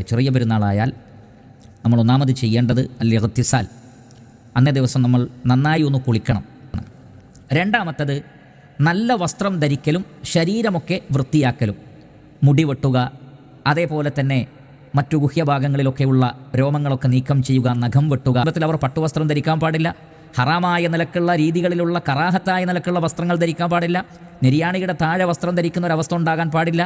ചെറിയ പെരുന്നാളായാൽ നമ്മൾ ഒന്നാമത് ചെയ്യേണ്ടത് അൽ-ഇഗ്തിസാൽ, അന്നേ ദിവസം നമ്മൾ നന്നായി ഒന്ന് കുളിക്കണം. രണ്ടാമത്തത് നല്ല വസ്ത്രം ധരിക്കലും ശരീരമൊക്കെ വൃത്തിയാക്കലും, മുടി വെട്ടുക, അതേപോലെ തന്നെ മറ്റു ഗുഹ്യഭാഗങ്ങളിലൊക്കെയുള്ള രോമങ്ങളൊക്കെ നീക്കം ചെയ്യുക, നഖം വെട്ടുക. അവർ പട്ടുവസ്ത്രം ധരിക്കാൻ പാടില്ല, ഹറാമായ നിലക്കുള്ള രീതികളിലുള്ള കറാഹത്തായ നിലക്കുള്ള വസ്ത്രങ്ങൾ ധരിക്കാൻ പാടില്ല, നിര്യാണിയുടെ താഴെ വസ്ത്രം ധരിക്കുന്ന ഒരവസ്ഥ ഉണ്ടാകാൻ പാടില്ല,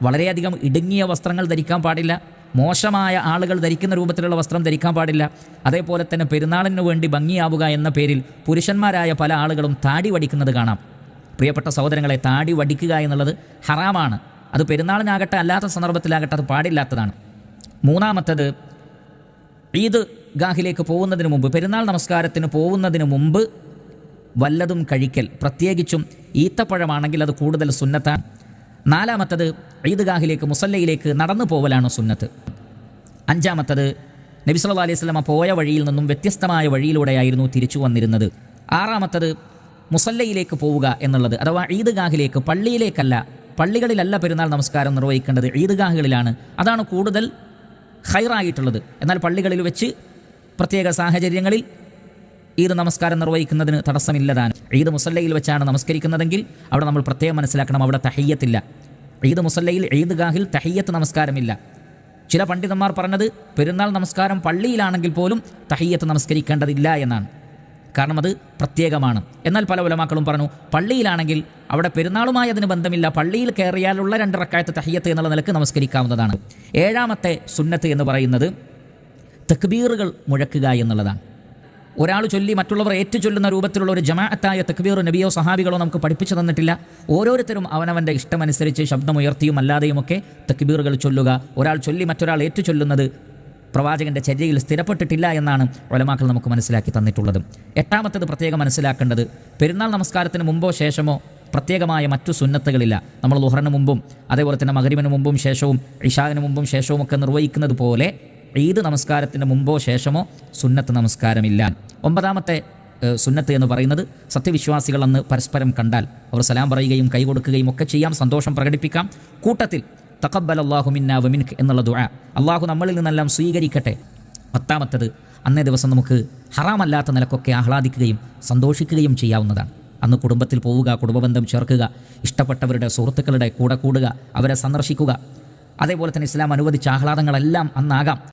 വളരെയധികം ഇടുങ്ങിയ വസ്ത്രങ്ങൾ ധരിക്കാൻ പാടില്ല, മോശമായ ആളുകൾ ധരിക്കുന്ന രൂപത്തിലുള്ള വസ്ത്രം ധരിക്കാൻ പാടില്ല. അതേപോലെ തന്നെ പെരുന്നാളിന് വേണ്ടി ഭംഗിയാവുക എന്ന പേരിൽ പുരുഷന്മാരായ പല ആളുകളും താടി വടിക്കുന്നത് കാണാം. പ്രിയപ്പെട്ട സഹോദരങ്ങളെ, താടി വടിക്കുക എന്നുള്ളത് ഹറാമാണ്. അത് പെരുന്നാളിനാകട്ടെ അല്ലാത്ത സന്ദർഭത്തിലാകട്ടെ അത് പാടില്ലാത്തതാണ്. മൂന്നാമത്തത്, ഈദ് ഗാഹിലേക്ക് പോകുന്നതിന് മുമ്പ്, പെരുന്നാൾ നമസ്കാരത്തിന് പോകുന്നതിന് മുമ്പ് വല്ലതും കഴിക്കൽ, പ്രത്യേകിച്ചും ഈത്തപ്പഴമാണെങ്കിൽ അത് കൂടുതൽ സുന്നത്താണ്. നാലാമത്തത്, ഈദ്ഗാഹിലേക്ക് മുസല്ലയിലേക്ക് നടന്നു പോവലാണ് സുന്നത്ത്. അഞ്ചാമത്തത്, നബി സല്ലല്ലാഹു അലൈഹി വസല്ലം പോയ വഴിയിൽ നിന്നും വ്യത്യസ്തമായ വഴിയിലൂടെയായിരുന്നു തിരിച്ചു വന്നിരുന്നത്. ആറാമത്തത്, മുസല്ലയിലേക്ക് പോവുക എന്നുള്ളത്, അഥവാ ഈദ്ഗാഹിലേക്ക്, പള്ളിയിലേക്കല്ല, പള്ളികളിലല്ല പെരുന്നാൾ നമസ്കാരം നിർവഹിക്കേണ്ടത്, ഈദ്ഗാഹുകളിലാണ്. അതാണ് കൂടുതൽ ഖൈറായിട്ടുള്ളത്. എന്നാൽ പള്ളികളിൽ വെച്ച് പ്രത്യേക സാഹചര്യങ്ങളിൽ ഈദ് നമസ്കാരം നിർവഹിക്കുന്നതിന് തടസ്സമില്ലതാണ്. ഈദ് മുസല്ലയിൽ വെച്ചാണ് നമസ്കരിക്കുന്നതെങ്കിൽ അവിടെ നമ്മൾ പ്രത്യേകം മനസ്സിലാക്കണം, അവിടെ തഹിയ്യത്തില്ല. ഈദ് മുസല്ലയിൽ, ഈദ്ഗാഹിൽ തഹിയ്യത്ത് നമസ്കാരമില്ല. ചില പണ്ഡിതന്മാർ പറഞ്ഞത് പെരുന്നാൾ നമസ്കാരം പള്ളിയിലാണെങ്കിൽ പോലും തഹിയ്യത്ത് നമസ്കരിക്കേണ്ടതില്ല എന്നാണ്. കാരണം അത് പ്രത്യേകമാണ്. എന്നാൽ പല ഉലമാക്കളും പറഞ്ഞു, പള്ളിയിലാണെങ്കിൽ അവിടെ പെരുന്നാളുമായി അതിന് ബന്ധമില്ല, പള്ളിയിൽ കയറിയാലുള്ള 2 റക്അത്ത് തഹിയ്യത്ത് എന്നുള്ള നിലക്ക് നമസ്കരിക്കാവുന്നതാണ്. ഏഴാമത്തെ സുന്നത്ത് എന്ന് പറയുന്നത് തക്ബീറുകൾ മുഴക്കുക എന്നുള്ളതാണ്. ഒരാൾ ചൊല്ലി മറ്റുള്ളവർ ഏറ്റുചൊല്ലുന്ന രൂപത്തിലുള്ള ഒരു ജമാഅത്തായ തക്ബീർ നബിയോ സഹാബികളോ നമുക്ക് പഠിപ്പിച്ചു തന്നിട്ടില്ല. ഓരോരുത്തരും അവനവൻ്റെ ഇഷ്ടമനുസരിച്ച് ശബ്ദമുയർത്തിയും അല്ലാതെയുമൊക്കെ തക്ബീറുകൾ ചൊല്ലുക. ഒരാൾ ചൊല്ലി മറ്റൊരാൾ ഏറ്റുചൊല്ലുന്നത് പ്രവാചകൻ്റെ ചര്യയിൽ സ്ഥിരപ്പെട്ടിട്ടില്ല എന്നാണ് ഉലമാക്കൾ നമുക്ക് മനസ്സിലാക്കി തന്നിട്ടുള്ളത്. എട്ടാമത്തത് പ്രത്യേകം മനസ്സിലാക്കേണ്ടത്, പെരുന്നാൾ നമസ്കാരത്തിന് മുമ്പോ ശേഷമോ പ്രത്യേകമായ മറ്റു സുന്നത്തുകളില്ല. നമ്മൾ ളുഹറിന് മുമ്പും അതേപോലെ തന്നെ മഗ്രിബിന് മുമ്പും ശേഷവും ഇശാഇന് മുമ്പും ശേഷവും ഒക്കെ നിർവഹിക്കുന്നത് പോലെ ഈദ് നമസ്കാരത്തിന് മുമ്പോ ശേഷമോ സുന്നത്ത് നമസ്കാരമില്ല. ഒമ്പതാമത്തെ സുന്നത്ത് എന്ന് പറയുന്നത്, സത്യവിശ്വാസികൾ അന്ന് പരസ്പരം കണ്ടാൽ അവർ സലാം പറയുകയും കൈ കൊടുക്കുകയും ഒക്കെ ചെയ്യാം, സന്തോഷം പ്രകടിപ്പിക്കാം. കൂട്ടത്തിൽ തഖബ്ബലല്ലാഹു മിന്നാ വമിൻക എന്നുള്ള ദുആ, അള്ളാഹു നമ്മളിൽ നിന്നെല്ലാം സ്വീകരിക്കട്ടെ. പത്താമത്തത്, അന്നേ ദിവസം നമുക്ക് ഹറാമല്ലാത്ത നിലക്കൊക്കെ ആഹ്ലാദിക്കുകയും സന്തോഷിക്കുകയും ചെയ്യാവുന്നതാണ്. അന്ന് കുടുംബത്തിൽ പോവുക, കുടുംബബന്ധം ചേർക്കുക, ഇഷ്ടപ്പെട്ടവരുടെ സുഹൃത്തുക്കളുടെ കൂടെ കൂടുക, അവരെ സന്ദർശിക്കുക. അതേപോലെ തന്നെ ഇസ്ലാം അനുവദിച്ച ആഹ്ലാദങ്ങളെല്ലാം അന്നാകാം.